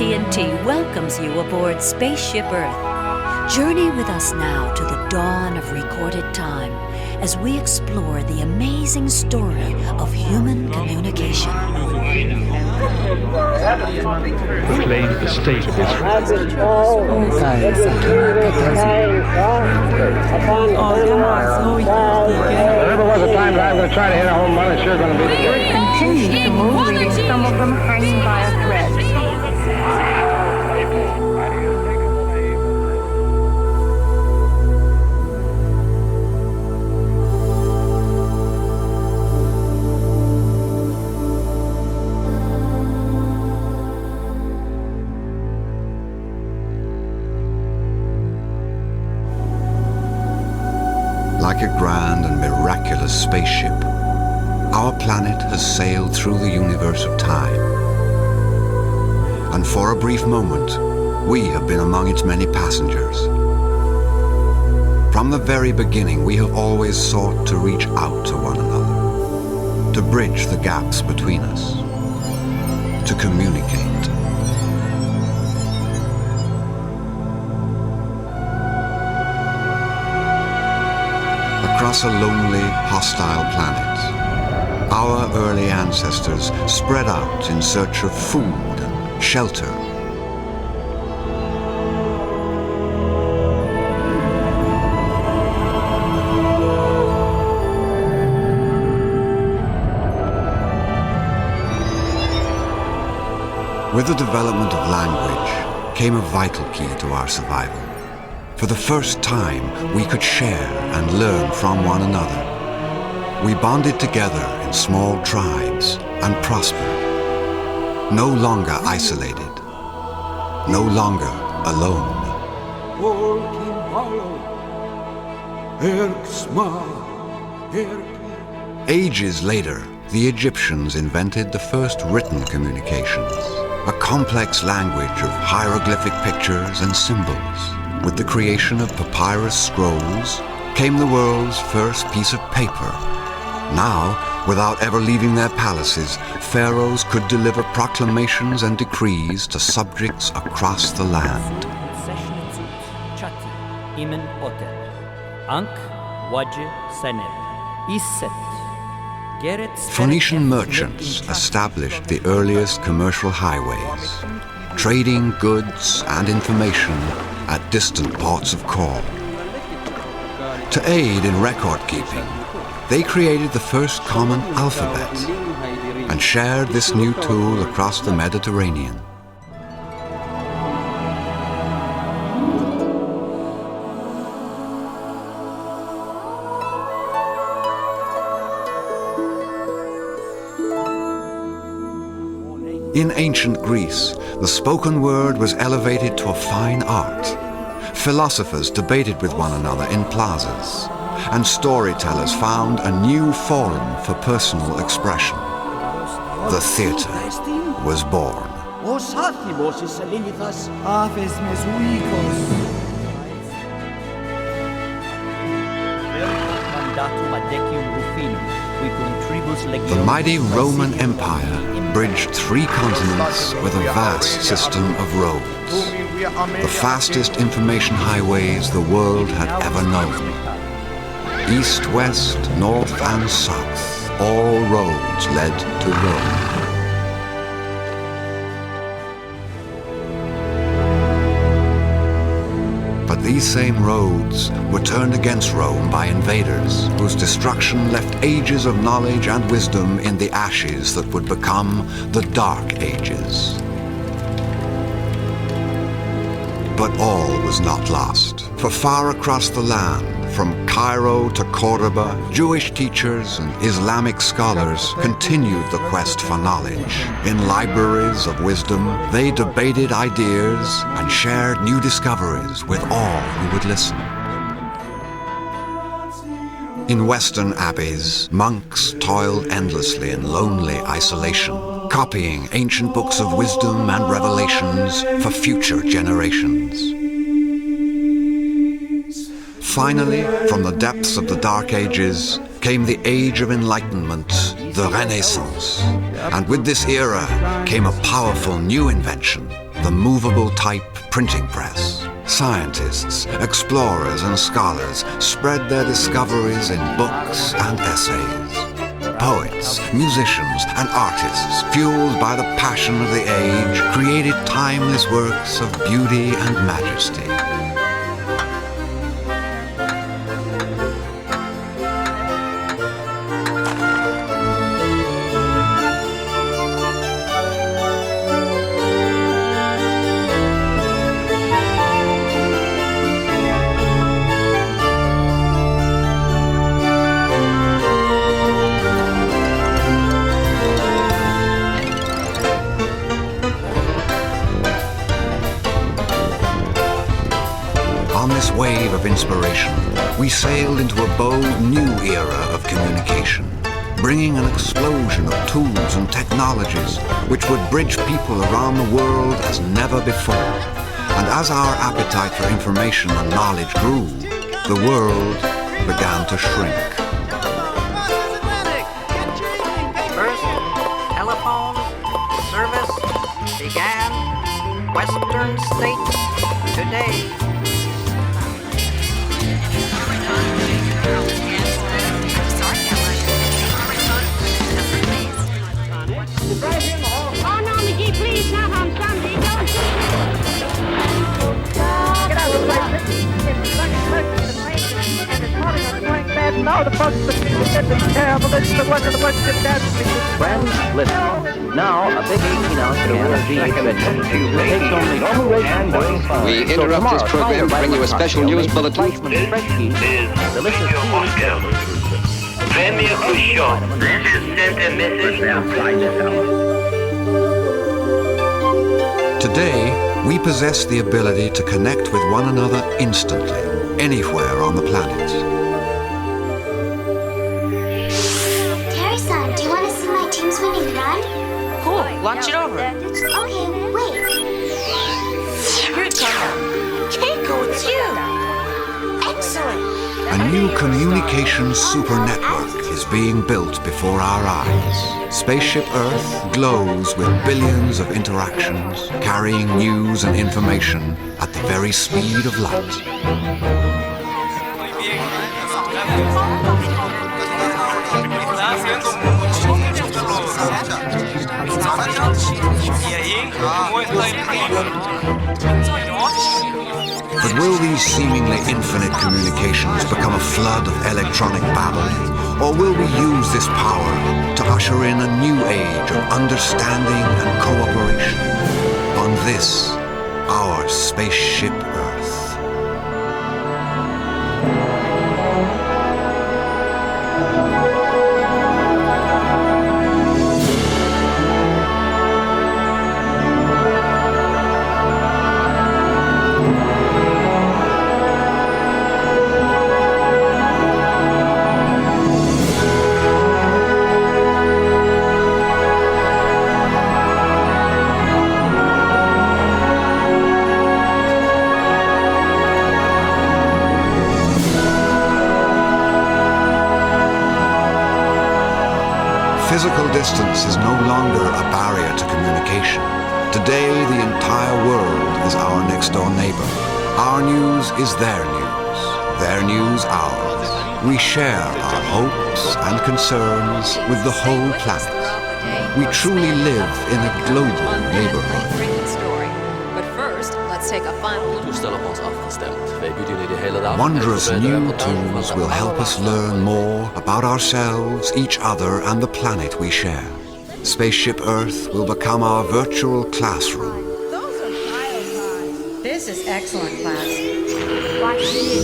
AT&T welcomes you aboard Spaceship Earth. Journey with us now to the dawn of recorded time as we explore the amazing story of human communication. Proclaim the state of Israel. There never was a time that I'm going to try to hit a home run. It's sure going to be the case. Continue to move, leaving some of them hanging by a thread. Like a grand and miraculous spaceship, our planet has sailed through the universe of time. And for a brief moment, we have been among its many passengers. From the very beginning, we have always sought to reach out to one another, to bridge the gaps between us, to communicate. Across a lonely, hostile planet, our early ancestors spread out in search of food and shelter. With the development of language came a vital key to our survival. For the first time, we could share and learn from one another. We bonded together in small tribes and prospered. No longer isolated. No longer alone. Ages later, the Egyptians invented the first written communications, a complex language of hieroglyphic pictures and symbols. With the creation of papyrus scrolls came the world's first piece of paper. Now, without ever leaving their palaces, pharaohs could deliver proclamations and decrees to subjects across the land. Phoenician merchants established the earliest commercial highways, trading goods and information at distant ports of call. To aid in record keeping, they created the first common alphabet and shared this new tool across the Mediterranean. In ancient Greece, the spoken word was elevated to a fine art. Philosophers debated with one another in plazas, and storytellers found a new forum for personal expression. The theatre was born. The mighty Roman Empire bridged 3 continents with a vast system of roads, the fastest information highways the world had ever known. East, west, north, and south, all roads led to Rome. But these same roads were turned against Rome by invaders, whose destruction left ages of knowledge and wisdom in the ashes that would become the Dark Ages. But all was not lost, for far across the land, from Cairo to Cordoba, Jewish teachers and Islamic scholars continued the quest for knowledge. In libraries of wisdom, they debated ideas and shared new discoveries with all who would listen. In Western abbeys, monks toiled endlessly in lonely isolation, copying ancient books of wisdom and revelations for future generations. Finally, from the depths of the Dark Ages came the Age of Enlightenment, the Renaissance. And with this era came a powerful new invention, the movable type printing press. Scientists, explorers and scholars spread their discoveries in books and essays. Poets, musicians and artists, fueled by the passion of the age, created timeless works of beauty and majesty. On this wave of inspiration, we sailed into a bold new era of communication, bringing an explosion of tools and technologies which would bridge people around the world as never before. And as our appetite for information and knowledge grew, the world began to shrink. First, telephone service began. Western states today. Oh, no, McGee, please, not on Sunday. Don't get out of the way. Now the bugs between the dead and the terrible. This is the one of the ones that dance. Friends, listen. Now, a big 18-ounce can of G. It takes only 2 weeks and doing fine. We interrupt this program to bring you a special news bulletin. Delicious Premier Khrushchev, this is sent a message Today, we possess the ability to connect with one another instantly, anywhere on the planet. Terry-san, do you want to see my team's winning run? Cool, launch it over. Okay, wait. Here it comes. Keiko, it's you. Excellent. A new communication super network is being built before our eyes. Spaceship Earth glows with billions of interactions, carrying news and information at the very speed of light. But will these seemingly infinite communications become a flood of electronic babble? Or will we use this power to usher in a new age of understanding and cooperation on this, our Spaceship Earth? Physical distance is no longer a barrier to communication. Today, the entire world is our next-door neighbor. Our news is their news ours. We share our hopes and concerns with the whole planet. We truly live in a global neighborhood. But first, let's take a final look. Wondrous new tools will help us learn more about ourselves, each other, and the planet we share. Spaceship Earth will become our virtual classroom. This is excellent, class.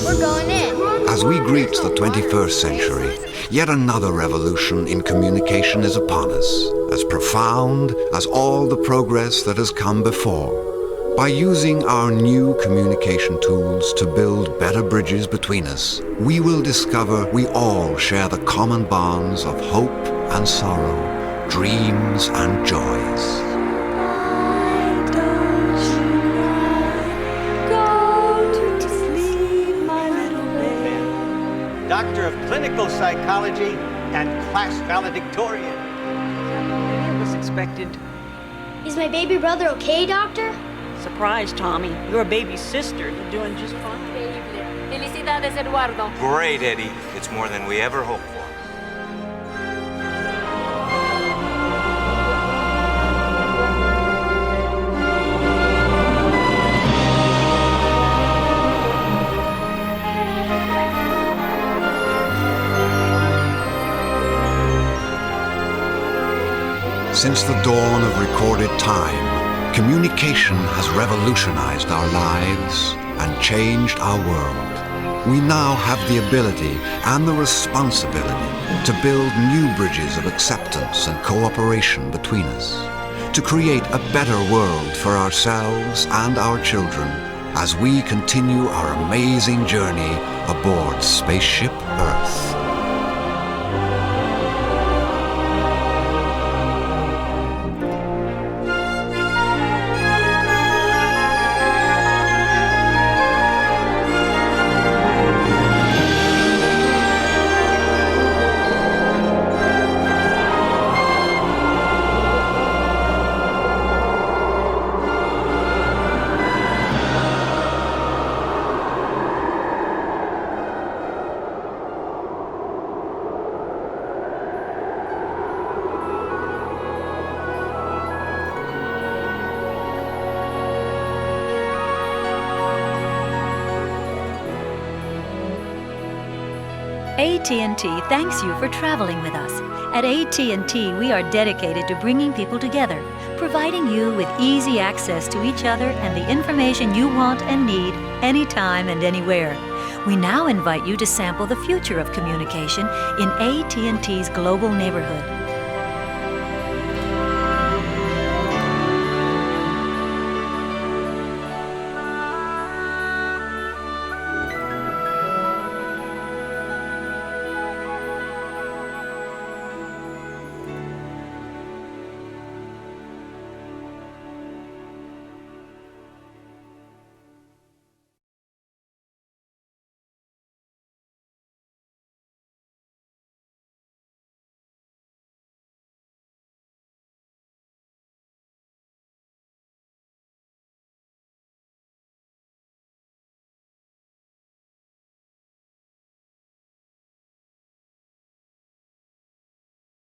We're going in. As we greet the 21st century, yet another revolution in communication is upon us, as profound as all the progress that has come before. By using our new communication tools to build better bridges between us, we will discover we all share the common bonds of hope and sorrow, dreams and joys. Doctor of Clinical Psychology and class valedictorian. I was expected. Is my baby brother okay, Doctor? Surprise, Tommy. You're a baby sister. You're doing just fine. Felicidades, Eduardo. Great, Eddie. It's more than we ever hoped for. Since the dawn of recorded time, communication has revolutionized our lives and changed our world. We now have the ability and the responsibility to build new bridges of acceptance and cooperation between us, to create a better world for ourselves and our children as we continue our amazing journey aboard Spaceship Earth. AT&T thanks you for traveling with us. At AT&T, we are dedicated to bringing people together, providing you with easy access to each other and the information you want and need anytime and anywhere. We now invite you to sample the future of communication in AT&T's global neighborhood.